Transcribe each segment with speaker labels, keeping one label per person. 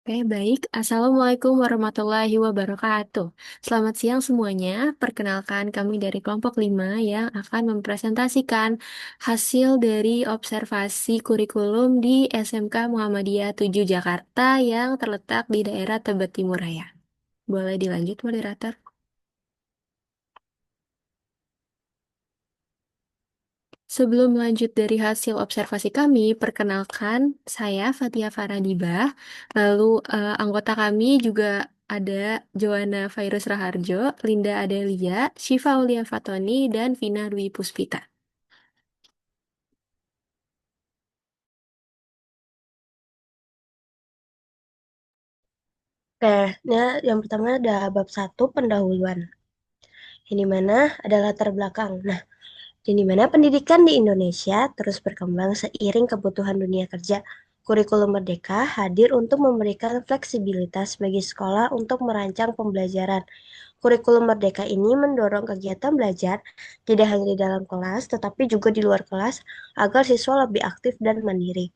Speaker 1: Oke, baik. Assalamualaikum warahmatullahi wabarakatuh. Selamat siang semuanya. Perkenalkan kami dari kelompok 5 yang akan mempresentasikan hasil dari observasi kurikulum di SMK Muhammadiyah 7 Jakarta yang terletak di daerah Tebet Timur Raya. Boleh dilanjut, moderator? Sebelum lanjut dari hasil observasi kami, perkenalkan saya Fatia Faradibah. Lalu anggota kami juga ada Joanna Virus Raharjo, Linda Adelia, Syifa Aulia Fatoni, dan Vina Dwi Puspita.
Speaker 2: Oke, yang pertama ada bab satu pendahuluan. Ini mana adalah latar belakang. Nah, ini mana pendidikan di Indonesia terus berkembang seiring kebutuhan dunia kerja. Kurikulum Merdeka hadir untuk memberikan fleksibilitas bagi sekolah untuk merancang pembelajaran. Kurikulum Merdeka ini mendorong kegiatan belajar tidak hanya di dalam kelas, tetapi juga di luar kelas agar siswa lebih aktif dan mandiri.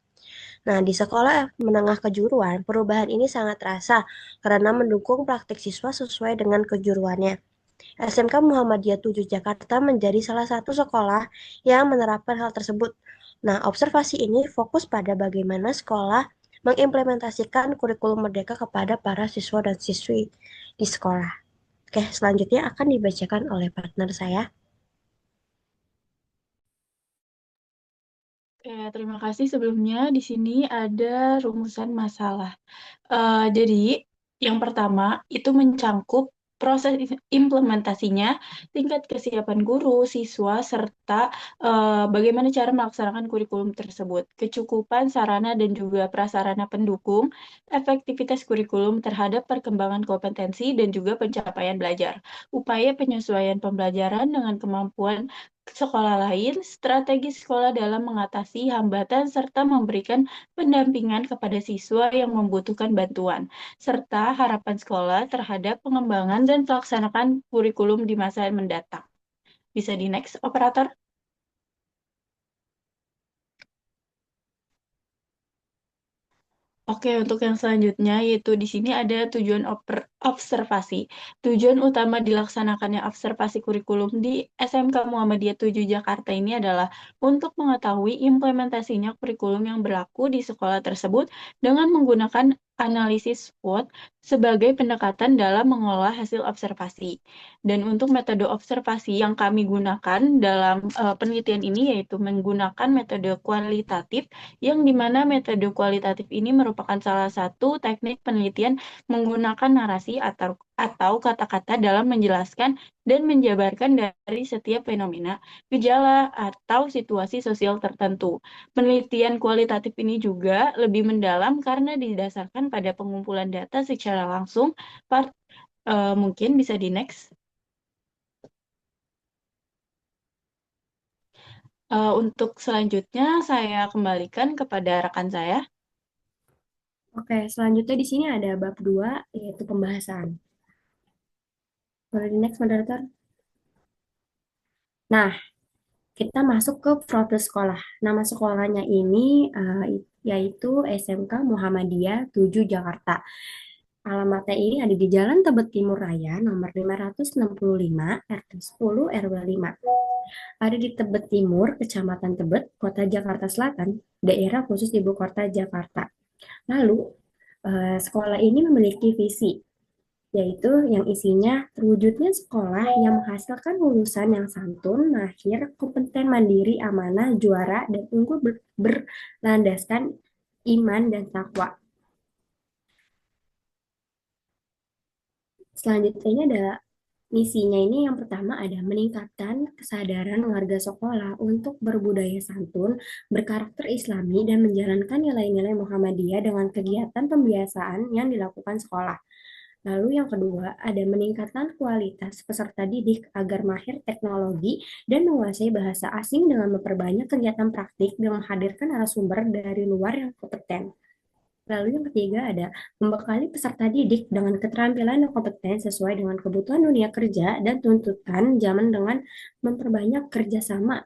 Speaker 2: Nah, di sekolah menengah kejuruan, perubahan ini sangat terasa karena mendukung praktik siswa sesuai dengan kejuruannya. SMK Muhammadiyah 7 Jakarta menjadi salah satu sekolah yang menerapkan hal tersebut. Nah, observasi ini fokus pada bagaimana sekolah mengimplementasikan kurikulum merdeka kepada para siswa dan siswi di sekolah. Oke, selanjutnya akan dibacakan oleh partner saya.
Speaker 3: Terima kasih sebelumnya. Di sini ada rumusan masalah. Jadi, yang pertama itu mencangkup proses implementasinya, tingkat kesiapan guru, siswa, serta bagaimana cara melaksanakan kurikulum tersebut, kecukupan sarana dan juga prasarana pendukung, efektivitas kurikulum terhadap perkembangan kompetensi dan juga pencapaian belajar, upaya penyesuaian pembelajaran dengan kemampuan sekolah lain, strategi sekolah dalam mengatasi hambatan serta memberikan pendampingan kepada siswa yang membutuhkan bantuan, serta harapan sekolah terhadap pengembangan dan pelaksanaan kurikulum di masa mendatang. Bisa di next, operator? Oke, untuk yang selanjutnya yaitu di sini ada tujuan observasi. Tujuan utama dilaksanakannya observasi kurikulum di SMK Muhammadiyah 7 Jakarta ini adalah untuk mengetahui implementasinya kurikulum yang berlaku di sekolah tersebut dengan menggunakan analisis SWOT sebagai pendekatan dalam mengolah hasil observasi. Dan untuk metode observasi yang kami gunakan dalam penelitian ini yaitu menggunakan metode kualitatif yang dimana metode kualitatif ini merupakan salah satu teknik penelitian menggunakan narasi atau kata-kata dalam menjelaskan dan menjabarkan dari setiap fenomena, gejala, atau situasi sosial tertentu. Penelitian kualitatif ini juga lebih mendalam karena didasarkan pada pengumpulan data secara langsung. Mungkin bisa di next. Untuk selanjutnya saya kembalikan kepada rekan saya.
Speaker 1: Oke, selanjutnya di sini ada bab 2 yaitu pembahasan. Boleh di next, moderator? Nah, kita masuk ke proses sekolah. Nama sekolahnya ini yaitu SMK Muhammadiyah 7 Jakarta. Alamatnya ini ada di Jalan Tebet Timur Raya nomor 565 RT 10 RW 5. Ada di Tebet Timur, Kecamatan Tebet, Kota Jakarta Selatan, daerah khusus ibu kota Jakarta. Lalu, sekolah ini memiliki visi, yaitu yang isinya terwujudnya sekolah yang menghasilkan lulusan yang santun, mahir, kompeten, mandiri, amanah, juara, dan unggul berlandaskan iman dan takwa. Selanjutnya ini ada misinya ini yang pertama ada meningkatkan kesadaran warga sekolah untuk berbudaya santun, berkarakter Islami, dan menjalankan nilai-nilai Muhammadiyah dengan kegiatan pembiasaan yang dilakukan sekolah. Lalu yang kedua, ada meningkatkan kualitas peserta didik agar mahir teknologi dan menguasai bahasa asing dengan memperbanyak kegiatan praktik dan menghadirkan narasumber dari luar yang kompeten. Lalu yang ketiga ada membekali peserta didik dengan keterampilan dan kompeten sesuai dengan kebutuhan dunia kerja dan tuntutan zaman dengan memperbanyak kerjasama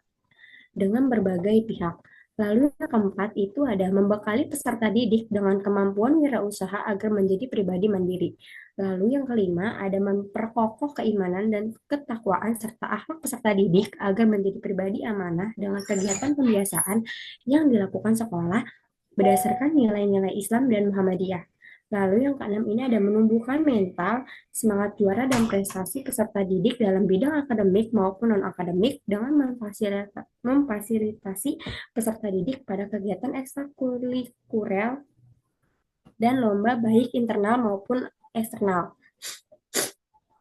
Speaker 1: dengan berbagai pihak. Lalu yang keempat itu ada membekali peserta didik dengan kemampuan wirausaha agar menjadi pribadi mandiri. Lalu yang kelima ada memperkokoh keimanan dan ketakwaan serta akhlak peserta didik agar menjadi pribadi amanah dengan kegiatan pembiasaan yang dilakukan sekolah berdasarkan nilai-nilai Islam dan Muhammadiyah. Lalu yang keenam ini ada menumbuhkan mental, semangat juara dan prestasi peserta didik dalam bidang akademik maupun non-akademik dengan memfasilitasi peserta didik pada kegiatan ekstrakurikuler dan lomba baik internal maupun eksternal.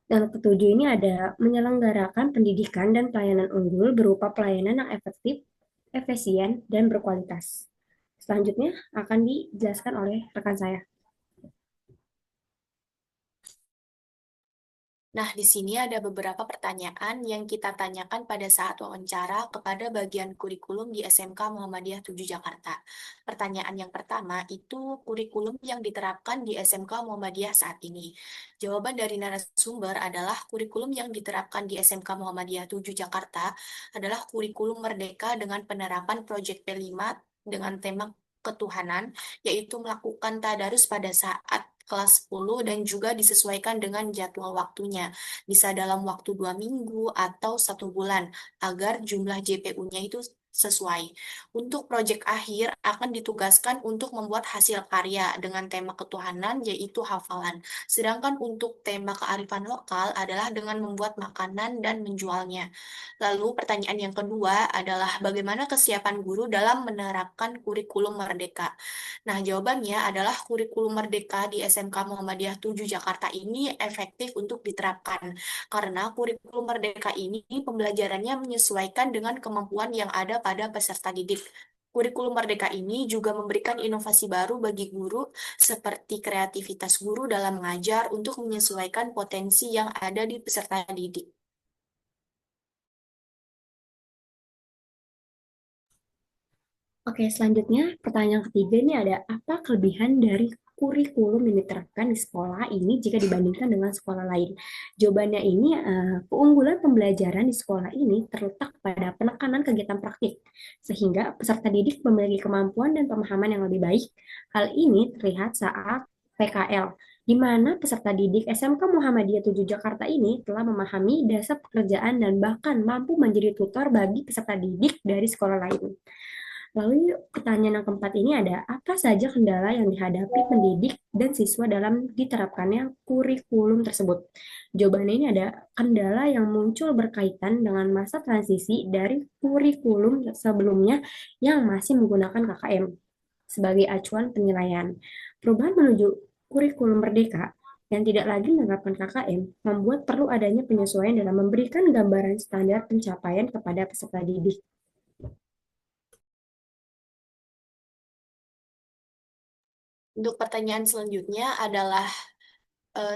Speaker 1: Dan ketujuh ini ada menyelenggarakan pendidikan dan pelayanan unggul berupa pelayanan yang efektif, efisien, dan berkualitas. Selanjutnya akan dijelaskan oleh rekan saya.
Speaker 4: Nah, di sini ada beberapa pertanyaan yang kita tanyakan pada saat wawancara kepada bagian kurikulum di SMK Muhammadiyah 7 Jakarta. Pertanyaan yang pertama itu kurikulum yang diterapkan di SMK Muhammadiyah saat ini. Jawaban dari narasumber adalah kurikulum yang diterapkan di SMK Muhammadiyah 7 Jakarta adalah kurikulum merdeka dengan penerapan Proyek P5 dengan tema ketuhanan, yaitu melakukan tadarus pada saat kelas 10 dan juga disesuaikan dengan jadwal waktunya. Bisa dalam waktu 2 minggu atau 1 bulan agar jumlah JPU-nya itu sesuai. Untuk proyek akhir akan ditugaskan untuk membuat hasil karya dengan tema ketuhanan yaitu hafalan. Sedangkan untuk tema kearifan lokal adalah dengan membuat makanan dan menjualnya. Lalu pertanyaan yang kedua adalah bagaimana kesiapan guru dalam menerapkan kurikulum merdeka. Nah, jawabannya adalah kurikulum merdeka di SMK Muhammadiyah 7 Jakarta ini efektif untuk diterapkan. Karena kurikulum merdeka ini pembelajarannya menyesuaikan dengan kemampuan yang ada pada peserta didik. Kurikulum merdeka ini juga memberikan inovasi baru bagi guru seperti kreativitas guru dalam mengajar untuk menyesuaikan potensi yang ada di peserta didik.
Speaker 1: Oke, selanjutnya pertanyaan ketiga ini ada apa kelebihan dari kurikulum yang diterapkan di sekolah ini jika dibandingkan dengan sekolah lain? Jawabannya ini keunggulan pembelajaran di sekolah ini terletak pada penekanan kegiatan praktik, sehingga peserta didik memiliki kemampuan dan pemahaman yang lebih baik. Hal ini terlihat saat PKL, di mana peserta didik SMK Muhammadiyah 7 Jakarta ini telah memahami dasar pekerjaan dan bahkan mampu menjadi tutor bagi peserta didik dari sekolah lain. Lalu pertanyaan yang keempat ini ada, apa saja kendala yang dihadapi pendidik dan siswa dalam diterapkannya kurikulum tersebut? Jawabannya ini ada kendala yang muncul berkaitan dengan masa transisi dari kurikulum sebelumnya yang masih menggunakan KKM sebagai acuan penilaian. Perubahan menuju kurikulum merdeka yang tidak lagi menerapkan KKM membuat perlu adanya penyesuaian dalam memberikan gambaran standar pencapaian kepada peserta didik.
Speaker 4: Untuk pertanyaan selanjutnya adalah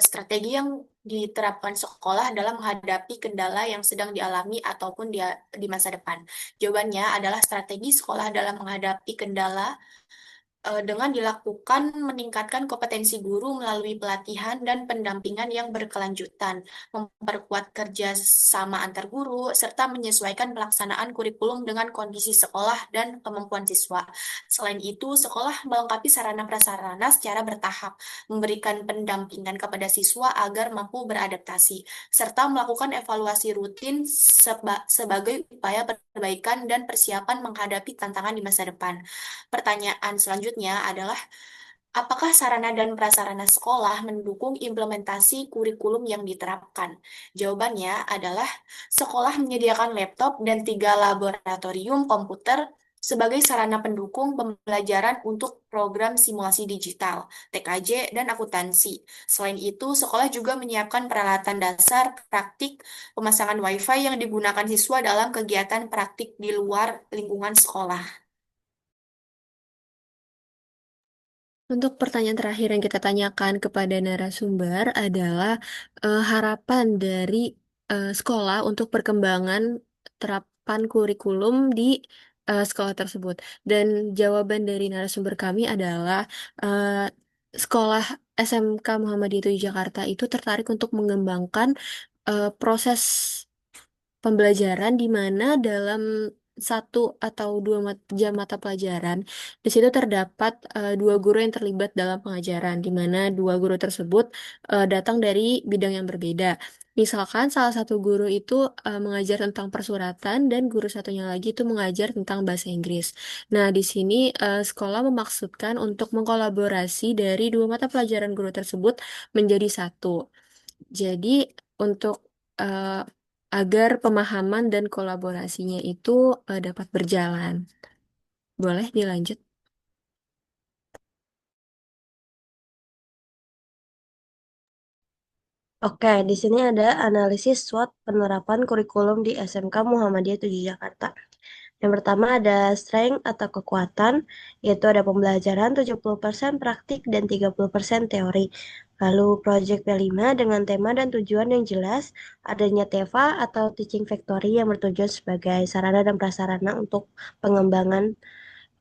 Speaker 4: strategi yang diterapkan sekolah dalam menghadapi kendala yang sedang dialami ataupun di masa depan. Jawabannya adalah strategi sekolah dalam menghadapi kendala dengan dilakukan meningkatkan kompetensi guru melalui pelatihan dan pendampingan yang berkelanjutan, memperkuat kerja sama antar guru, serta menyesuaikan pelaksanaan kurikulum dengan kondisi sekolah dan kemampuan siswa. Selain itu, sekolah melengkapi sarana prasarana secara bertahap, memberikan pendampingan kepada siswa agar mampu beradaptasi, serta melakukan evaluasi rutin sebagai upaya perbaikan dan persiapan menghadapi tantangan di masa depan. Pertanyaan selanjutnya adalah, apakah sarana dan prasarana sekolah mendukung implementasi kurikulum yang diterapkan? Jawabannya adalah, sekolah menyediakan laptop dan 3 laboratorium komputer sebagai sarana pendukung pembelajaran untuk program simulasi digital, TKJ, dan akuntansi. Selain itu, sekolah juga menyiapkan peralatan dasar, praktik, pemasangan WiFi yang digunakan siswa dalam kegiatan praktik di luar lingkungan sekolah.
Speaker 2: Untuk pertanyaan terakhir yang kita tanyakan kepada narasumber adalah harapan dari sekolah untuk perkembangan terapan kurikulum di sekolah tersebut. Dan jawaban dari narasumber kami adalah eh, sekolah SMK Muhammadiyah 7 Jakarta itu tertarik untuk mengembangkan proses pembelajaran di mana dalam
Speaker 5: satu atau dua jam mata pelajaran, di situ terdapat dua guru yang terlibat dalam pengajaran, di mana dua guru tersebut datang dari bidang yang berbeda. Misalkan salah satu guru itu mengajar tentang persuratan dan guru satunya lagi itu mengajar tentang bahasa Inggris. Nah, di sini sekolah memaksudkan untuk mengkolaborasi dari dua mata pelajaran guru tersebut menjadi satu. Jadi, untuk eh, agar pemahaman dan kolaborasinya itu dapat berjalan. Boleh dilanjut?
Speaker 2: Oke, di sini ada analisis SWOT penerapan kurikulum di SMK Muhammadiyah 7 Jakarta. Yang pertama ada strength atau kekuatan, yaitu ada pembelajaran 70% praktik dan 30% teori. Lalu project P5 dengan tema dan tujuan yang jelas, adanya TEVA atau Teaching Factory yang bertujuan sebagai sarana dan prasarana untuk pengembangan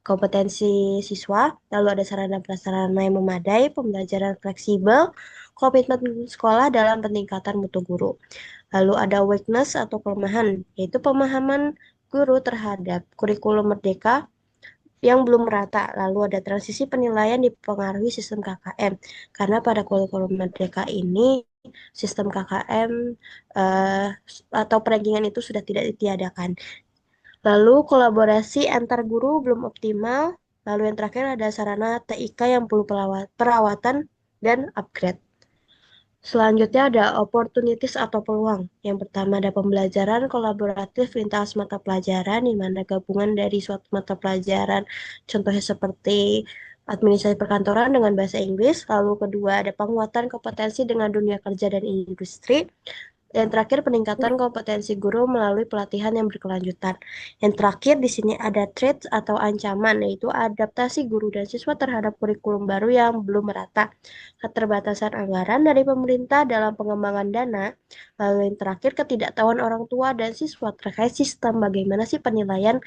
Speaker 2: kompetensi siswa, lalu ada sarana prasarana yang memadai, pembelajaran fleksibel, komitmen sekolah dalam peningkatan mutu guru. Lalu ada weakness atau kelemahan, yaitu pemahaman guru terhadap kurikulum merdeka yang belum merata. Lalu ada transisi penilaian dipengaruhi sistem KKM, karena pada kurikulum merdeka ini sistem KKM eh, atau perankingan itu sudah tidak ditiadakan. Lalu kolaborasi antar guru belum optimal. Lalu yang terakhir ada sarana TIK yang perlu perawatan dan upgrade. Selanjutnya ada opportunities atau peluang. Yang pertama ada pembelajaran kolaboratif lintas mata pelajaran, di mana gabungan dari suatu mata pelajaran, contohnya seperti administrasi perkantoran dengan bahasa Inggris. Lalu kedua ada penguatan kompetensi dengan dunia kerja dan industri. Yang terakhir, peningkatan kompetensi guru melalui pelatihan yang berkelanjutan. Yang terakhir, di sini ada threats atau ancaman, yaitu adaptasi guru dan siswa terhadap kurikulum baru yang belum merata, keterbatasan anggaran dari pemerintah dalam pengembangan dana, lalu yang terakhir, ketidaktahuan orang tua dan siswa terkait sistem bagaimana sih penilaian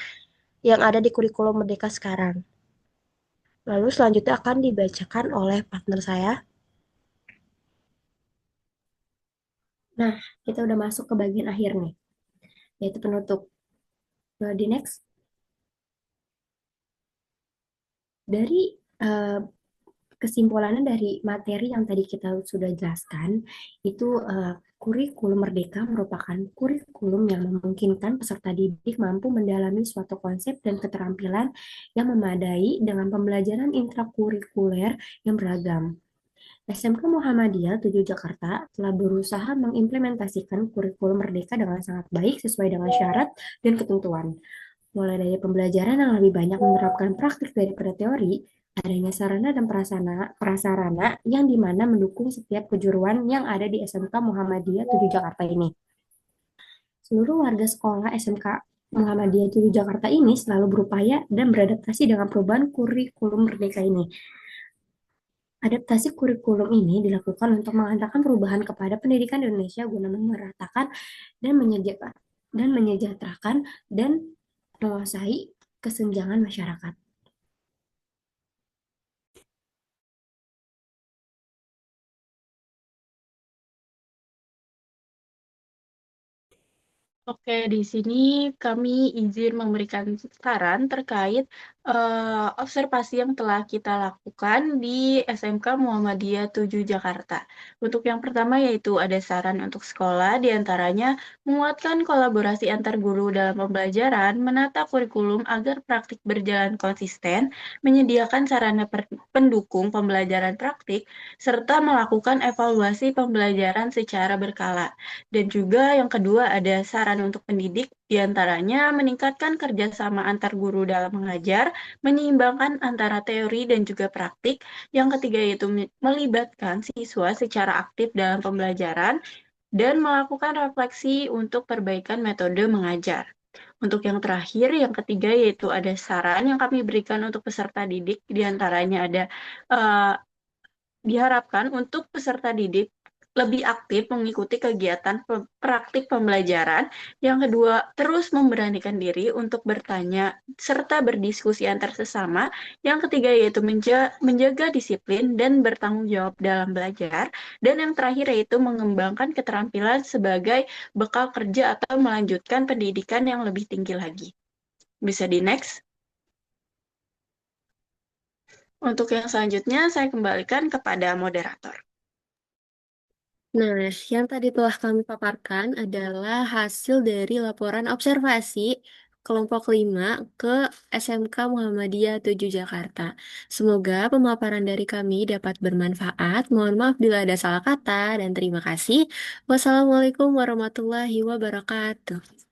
Speaker 2: yang ada di kurikulum Merdeka sekarang. Lalu selanjutnya akan dibacakan oleh partner saya.
Speaker 1: Nah, kita udah masuk ke bagian akhir nih, yaitu penutup. Di next. Dari eh, kesimpulannya dari materi yang tadi kita sudah jelaskan, itu kurikulum Merdeka merupakan kurikulum yang memungkinkan peserta didik mampu mendalami suatu konsep dan keterampilan yang memadai dengan pembelajaran intrakurikuler yang beragam. SMK Muhammadiyah 7 Jakarta telah berusaha mengimplementasikan kurikulum Merdeka dengan sangat baik sesuai dengan syarat dan ketentuan. Mulai dari pembelajaran yang lebih banyak menerapkan praktik daripada teori, adanya sarana dan prasarana yang dimana mendukung setiap kejuruan yang ada di SMK Muhammadiyah 7 Jakarta ini. Seluruh warga sekolah SMK Muhammadiyah 7 Jakarta ini selalu berupaya dan beradaptasi dengan perubahan kurikulum merdeka ini. Adaptasi kurikulum ini dilakukan untuk mengantarkan perubahan kepada pendidikan Indonesia guna memeratakan dan menyejahterakan dan menguasai kesenjangan masyarakat.
Speaker 3: Oke, di sini kami izin memberikan saran terkait observasi yang telah kita lakukan di SMK Muhammadiyah 7 Jakarta. Untuk yang pertama yaitu ada saran untuk sekolah, diantaranya menguatkan kolaborasi antar guru dalam pembelajaran, menata kurikulum agar praktik berjalan konsisten, menyediakan sarana pendukung pembelajaran praktik, serta melakukan evaluasi pembelajaran secara berkala. Dan juga yang kedua ada saran untuk pendidik, diantaranya meningkatkan kerjasama antar guru dalam mengajar, menyeimbangkan antara teori dan juga praktik. Yang ketiga yaitu melibatkan siswa secara aktif dalam pembelajaran dan melakukan refleksi untuk perbaikan metode mengajar. Untuk yang terakhir, yang ketiga yaitu ada saran yang kami berikan untuk peserta didik, diantaranya ada eh, diharapkan untuk peserta didik lebih aktif mengikuti kegiatan praktik pembelajaran. Yang kedua, terus memberanikan diri untuk bertanya serta berdiskusi antar sesama. Yang ketiga yaitu menjaga disiplin dan bertanggung jawab dalam belajar. Dan yang terakhir yaitu mengembangkan keterampilan sebagai bekal kerja atau melanjutkan pendidikan yang lebih tinggi lagi. Bisa di next. Untuk yang selanjutnya, saya kembalikan kepada moderator.
Speaker 5: Nah, yang tadi telah kami paparkan adalah hasil dari laporan observasi kelompok 5 ke SMK Muhammadiyah 7 Jakarta. Semoga pemaparan dari kami dapat bermanfaat. Mohon maaf bila ada salah kata dan terima kasih. Wassalamualaikum warahmatullahi wabarakatuh.